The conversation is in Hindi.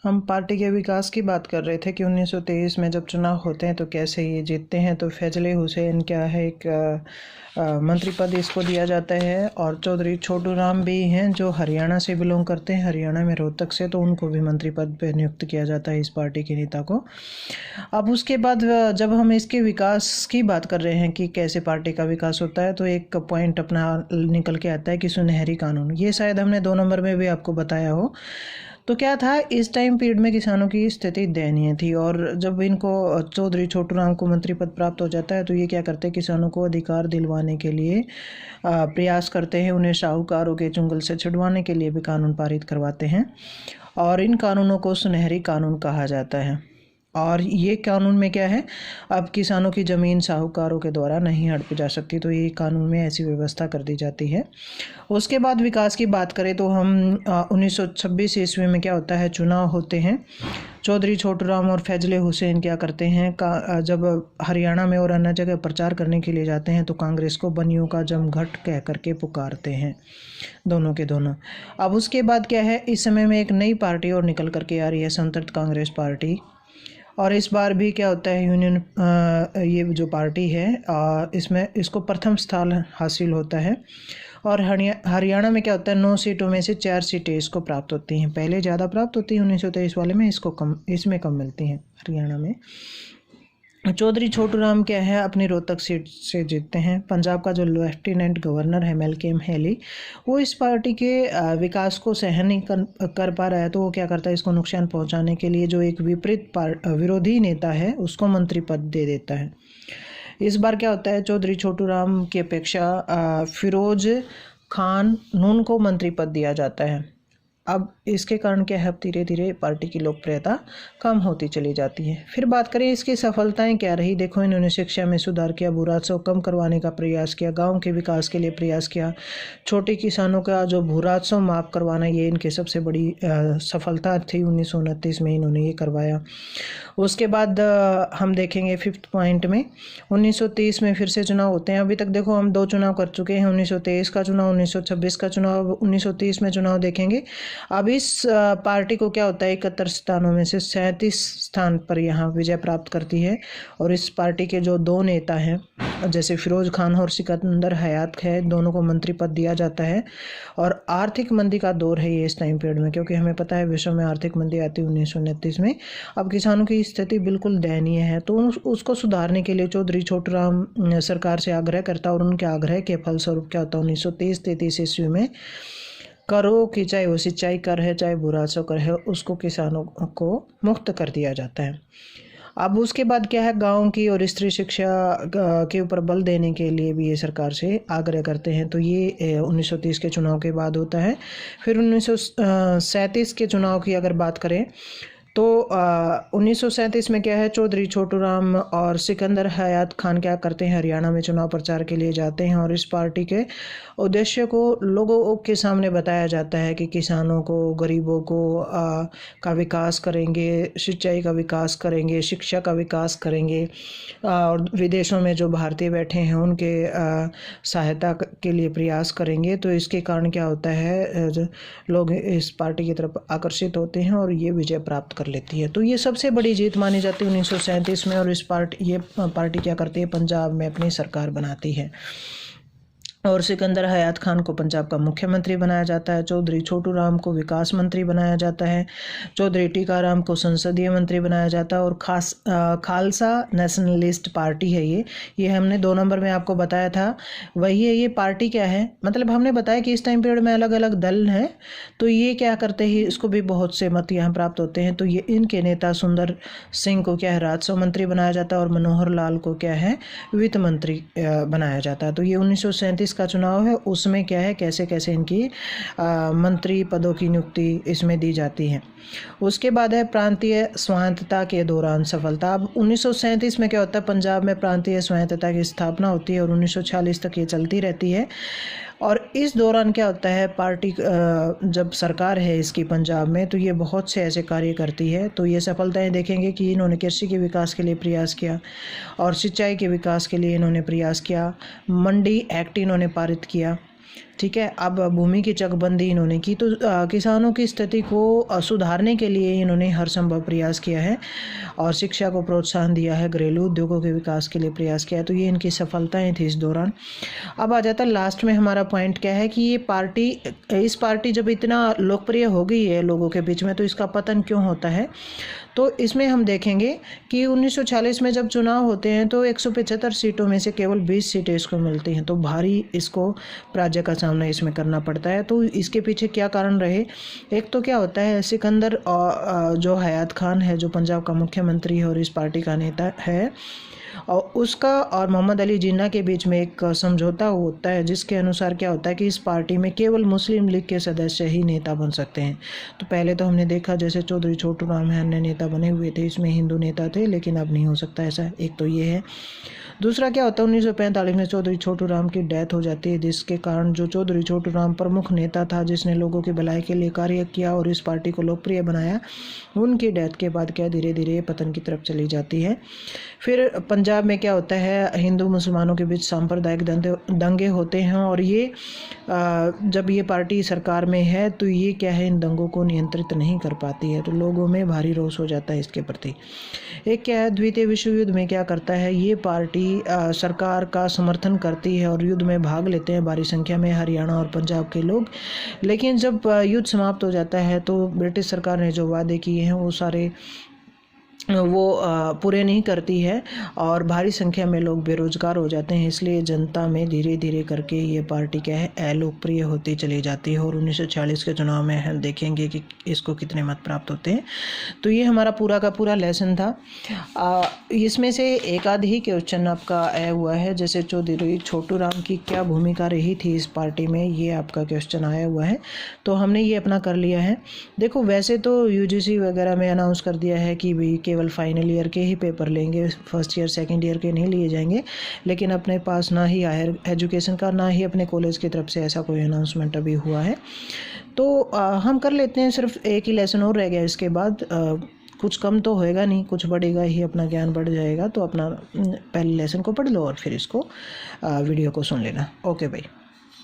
हम पार्टी के विकास की बात कर रहे थे कि 1923 में जब चुनाव होते हैं तो कैसे ये जीतते हैं। तो फैजले हुसैन क्या है, एक मंत्री पद इसको दिया जाता है। और चौधरी छोटू राम भी हैं जो हरियाणा से बिलोंग करते हैं, हरियाणा में रोहतक से, तो उनको भी मंत्री पद पे नियुक्त किया जाता है इस पार्टी के नेता को। अब उसके बाद जब हम इसके विकास की बात कर रहे हैं कि कैसे पार्टी का विकास होता है, तो एक पॉइंट अपना निकल के आता है कि सुनहरी कानून। ये शायद हमने 2 नंबर में भी आपको बताया हो। तो क्या था, इस टाइम पीरियड में किसानों की स्थिति दयनीय थी, और जब इनको चौधरी छोटू राम को मंत्री पद प्राप्त हो जाता है तो ये क्या करते हैं, किसानों को अधिकार दिलवाने के लिए प्रयास करते हैं। उन्हें साहूकारों के चुंगल से छुड़वाने के लिए भी कानून पारित करवाते हैं, और इन कानूनों को सुनहरी कानून कहा जाता है। और ये कानून में क्या है, अब किसानों की ज़मीन साहूकारों के द्वारा नहीं हड़पी जा सकती, तो ये कानून में ऐसी व्यवस्था कर दी जाती है। उसके बाद विकास की बात करें तो हम 1926 ईस्वी में क्या होता है, चुनाव होते हैं। चौधरी छोटू राम और फैजले हुसैन क्या करते हैं, जब हरियाणा में और अन्य जगह प्रचार करने के लिए जाते हैं तो कांग्रेस को बनियों का जमघट कह करके पुकारते हैं, दोनों के दोनों। अब उसके बाद क्या है, इस समय में एक नई पार्टी और निकल करके आ रही है, संतृप्त कांग्रेस पार्टी। और इस बार भी क्या होता है, यूनियन ये जो पार्टी है इसमें इसको प्रथम स्थान हासिल होता है। और हरियाणा में क्या होता है, 9 सीटों में से 4 सीटें इसको प्राप्त होती हैं। पहले ज़्यादा प्राप्त होती हैं 1923 वाले में, इसमें कम मिलती हैं हरियाणा में। चौधरी छोटू राम क्या है, अपनी रोहतक सीट से जीतते हैं। पंजाब का जो लेफ्टिनेंट गवर्नर है मैल्कम हैली, वो इस पार्टी के विकास को सहन नहीं कर पा रहा है, तो वो क्या करता है, इसको नुकसान पहुंचाने के लिए जो एक विरोधी नेता है उसको मंत्री पद दे देता है। इस बार क्या होता है, चौधरी छोटू राम की अपेक्षा फिरोज खान नून को मंत्री पद दिया जाता है। अब इसके कारण क्या है, अब धीरे धीरे पार्टी की लोकप्रियता कम होती चली जाती है। फिर बात करें इसकी सफलताएं क्या रही। देखो, इन्होंने शिक्षा में सुधार किया, भू राजस्व कम करवाने का प्रयास किया, गांव के विकास के लिए प्रयास किया, छोटे किसानों का जो भू राजस्व माफ करवाना, ये इनकी सबसे बड़ी सफलता थी। 1929 में इन्होंने ये करवाया। उसके बाद हम देखेंगे 5th पॉइंट में, 1930 में फिर से चुनाव होते हैं। अभी तक देखो हम 2 चुनाव कर चुके हैं, 1923 का चुनाव, 1926 का चुनाव, 1930 में चुनाव देखेंगे। अब इस पार्टी को क्या होता है, 71 स्थानों में से 37 स्थान पर यहाँ विजय प्राप्त करती है। और इस पार्टी के जो 2 नेता हैं, जैसे फिरोज खान और सिकंदर हयात है, दोनों को मंत्री पद दिया जाता है। और आर्थिक मंदी का दौर है ये इस टाइम पीरियड में, क्योंकि हमें पता है विश्व में आर्थिक मंदी आती है 1929 में। अब किसानों की स्थिति बिल्कुल दयनीय है, तो उसको सुधारने के लिए चौधरी छोटू राम सरकार से आग्रह करता है, और उनके आग्रह के फलस्वरूप क्या होता है, 1930-33 ईस्वी में करों की, चाहे वो सिंचाई कर है चाहे भू राजस्व कर है, उसको किसानों को मुक्त कर दिया जाता है। अब उसके बाद क्या है, गांव की और स्त्री शिक्षा के ऊपर बल देने के लिए भी ये सरकार से आग्रह करते हैं। तो ये 1930 के चुनाव के बाद होता है। फिर 1937 के चुनाव की अगर बात करें तो 1937 में क्या है, चौधरी छोटू राम और सिकंदर हयात खान क्या करते हैं, हरियाणा में चुनाव प्रचार के लिए जाते हैं। और इस पार्टी के उद्देश्य को लोगों के सामने बताया जाता है कि किसानों को, गरीबों को का विकास करेंगे, सिंचाई का विकास करेंगे, शिक्षा का विकास करेंगे, और विदेशों में जो भारतीय बैठे हैं उनके सहायता के लिए प्रयास करेंगे। तो इसके कारण क्या होता है, लोग इस पार्टी की तरफ आकर्षित होते हैं और ये विजय प्राप्त कर लेती है। तो ये सबसे बड़ी जीत मानी जाती है 1937 में। और ये पार्टी क्या करती है, पंजाब में अपनी सरकार बनाती है, और सिकंदर हयात खान को पंजाब का मुख्यमंत्री बनाया जाता है। चौधरी छोटू राम को विकास मंत्री बनाया जाता है। चौधरी टीकाराम को संसदीय मंत्री बनाया जाता है। और खालसा नेशनलिस्ट पार्टी है ये हमने 2 नंबर में आपको बताया था, वही है। ये पार्टी क्या है, मतलब हमने बताया कि इस टाइम पीरियड में अलग अलग दल हैं, तो ये क्या करते हैं, इसको भी बहुत से मत यहाँ प्राप्त होते हैं। तो ये इनके नेता सुंदर सिंह को क्या है, राजस्व मंत्री बनाया जाता है, और मनोहर लाल को क्या है, वित्त मंत्री बनाया जाता है। तो ये 1937 का चुनाव है, उसमें क्या है, कैसे कैसे इनकी मंत्री पदों की नियुक्ति इसमें दी जाती है। उसके बाद है प्रांतीय स्वायत्तता के दौरान सफलता। अब 1937 में क्या होता है, पंजाब में प्रांतीय स्वायत्तता की स्थापना होती है, और 1946 तक ये चलती रहती है। और इस दौरान क्या होता है, पार्टी जब सरकार है इसकी पंजाब में, तो ये बहुत से ऐसे कार्य करती है। तो ये सफलताएं देखेंगे कि इन्होंने कृषि के विकास के लिए प्रयास किया, और सिंचाई के विकास के लिए इन्होंने प्रयास किया। मंडी एक्ट इन्होंने पारित किया। ठीक है। अब भूमि की चकबंदी इन्होंने की, तो किसानों की स्थिति को सुधारने के लिए इन्होंने हर संभव प्रयास किया है और शिक्षा को प्रोत्साहन दिया है, घरेलू उद्योगों के विकास के लिए प्रयास किया है। तो ये इनकी सफलताएं थी इस दौरान। अब आ जाता है लास्ट में हमारा पॉइंट क्या है कि इस पार्टी जब इतना लोकप्रिय हो गई है लोगों के बीच में, तो इसका पतन क्यों होता है। तो इसमें हम देखेंगे कि 1940 में जब चुनाव होते हैं तो 175 सीटों में से केवल 20 सीटें इसको मिलती हैं, तो भारी इसको पराजय का सामना इसमें करना पड़ता है। तो इसके पीछे क्या कारण रहे, एक तो क्या होता है, सिकंदर जो हयात खान है, जो पंजाब का मुख्यमंत्री है और इस पार्टी का नेता है, और उसका और मोहम्मद अली जिन्ना के बीच में एक समझौता होता है, जिसके अनुसार क्या होता है कि इस पार्टी में केवल मुस्लिम लीग के सदस्य ही नेता बन सकते हैं। तो पहले तो हमने देखा जैसे चौधरी छोटू राम है, अन्य नेता बने हुए थे, इसमें हिंदू नेता थे, लेकिन अब नहीं हो सकता ऐसा। एक तो ये है। दूसरा क्या होता है, 1945 में चौधरी छोटू राम की डेथ हो जाती है, जिसके कारण जो चौधरी छोटू राम प्रमुख नेता था, जिसने लोगों की भलाई के लिए कार्य किया और इस पार्टी को लोकप्रिय बनाया, उनकी डेथ के बाद क्या धीरे धीरे पतन की तरफ चली जाती है। फिर पंजाब में क्या होता है, हिंदू मुसलमानों के बीच सांप्रदायिक दंगे होते हैं, और ये जब ये पार्टी सरकार में है तो ये क्या है, इन दंगों को नियंत्रित नहीं कर पाती है, तो लोगों में भारी रोष हो जाता है इसके प्रति। एक क्या है, द्वितीय विश्व युद्ध में क्या करता है, ये पार्टी सरकार का समर्थन करती है और युद्ध में भाग लेते हैं भारी संख्या में हरियाणा और पंजाब के लोग। लेकिन जब युद्ध समाप्त हो जाता है तो ब्रिटिश सरकार ने जो वादे किए हैं वो सारे पूरे नहीं करती है और भारी संख्या में लोग बेरोजगार हो जाते हैं। इसलिए जनता में धीरे धीरे करके ये पार्टी क्या है, अलोकप्रिय होती चली जाती है और 1946 के चुनाव में हम देखेंगे कि इसको कितने मत प्राप्त होते हैं। तो ये हमारा पूरा का पूरा लेसन था। इसमें से एक आध ही क्वेश्चन आपका आया हुआ है, जैसे चौधरी छोटू राम की क्या भूमिका रही थी इस पार्टी में, ये आपका क्वेश्चन आया हुआ है, तो हमने ये अपना कर लिया है। देखो वैसे तो UGC वगैरह में अनाउंस कर दिया है कि भी केवल फाइनल ईयर के ही पेपर लेंगे, फर्स्ट ईयर सेकंड ईयर के नहीं लिए जाएंगे, लेकिन अपने पास ना ही हायर एजुकेशन का ना ही अपने कॉलेज की तरफ से ऐसा कोई अनाउंसमेंट अभी हुआ है। तो हम कर लेते हैं, सिर्फ एक ही लेसन और रह गया, इसके बाद कुछ कम तो होएगा नहीं, कुछ बढ़ेगा ही, अपना ज्ञान बढ़ जाएगा। तो अपना पहले लेसन को पढ़ लो और फिर इसको वीडियो को सुन लेना। ओके भाई।